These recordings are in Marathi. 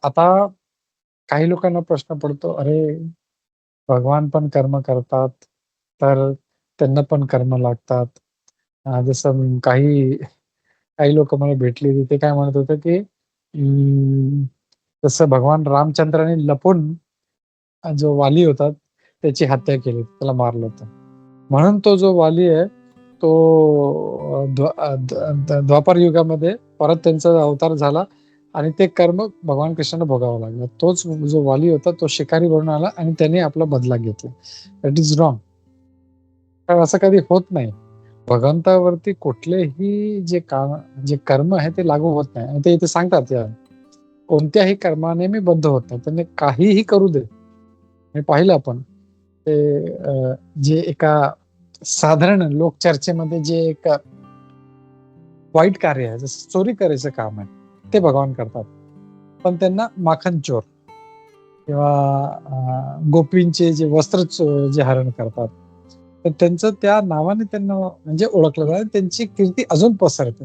आता काही लोकांना प्रश्न पडतो, "अरे, भगवान पण कर्म करतात, तर त्यांना पण कर्म लागतात." जसं काही लोकं मला भेटली होती. ते काय म्हणत होते, की जसं भगवान रामचंद्राने लपून जो वाली होता, त्याची हत्या केली, त्याला मारलं होतं. म्हणून तो जो वाली आहे, तो द्वापार युगामध्ये परत त्यांचा अवतार झाला आणि ते कर्म भगवान कृष्णाला भोगावं लागलं. तोच जो वाली होता, तो शिकारी बनून आला आणि त्याने आपला बदला घेतला. That is wrong. तर असं कधी होत नाही. भगवंतावरती कुठलेही जे कर्म आहे ते लागू होत नाही आणि ते इथे सांगतात कोणत्याही कर्माने मी बद्ध होत नाही. त्यांनी काहीही करू दे. हे पाहिलं आपण. ते जे एका साधारण लोकचर्चेमध्ये जे एक वाईट कार्य आहे, जसं चोरी करायचं काम आहे, ते भगवान करतात. पण त्यांना माखन चोर किंवा गोपींचे जे जे हरण करतात, तर त्यांचं त्या नावाने त्यांना म्हणजे ओळखलं जातं. त्यांची कीर्ती अजून पसरते.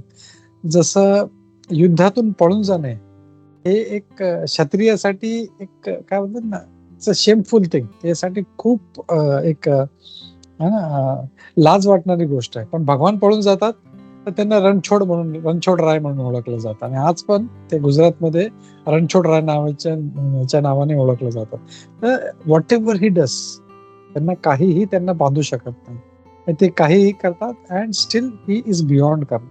जसं युद्धातून पळून जाणे हे एक क्षत्रियासाठी एक काय म्हणतात ना, इट्स अ शेमफुल थिंग. त्यासाठी खूप आहे ना लाज वाटणारी गोष्ट आहे. पण भगवान पळून जातात, तर त्यांना रणछोड राय म्हणून ओळखलं जातं आणि आज पण ते गुजरातमध्ये रणछोड राय च्या नावाने ओळखलं जातं. तर व्हॉटेव्हर ही डज त्यांना बांधू शकत नाही. तर ते काहीही करतात and still he is beyond कर्म.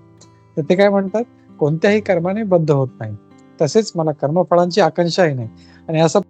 तर ते काय म्हणतात, कोणत्याही कर्माने बद्ध होत नाही. तसेच मला कर्मफळांची आकांक्षाही नाही आणि असं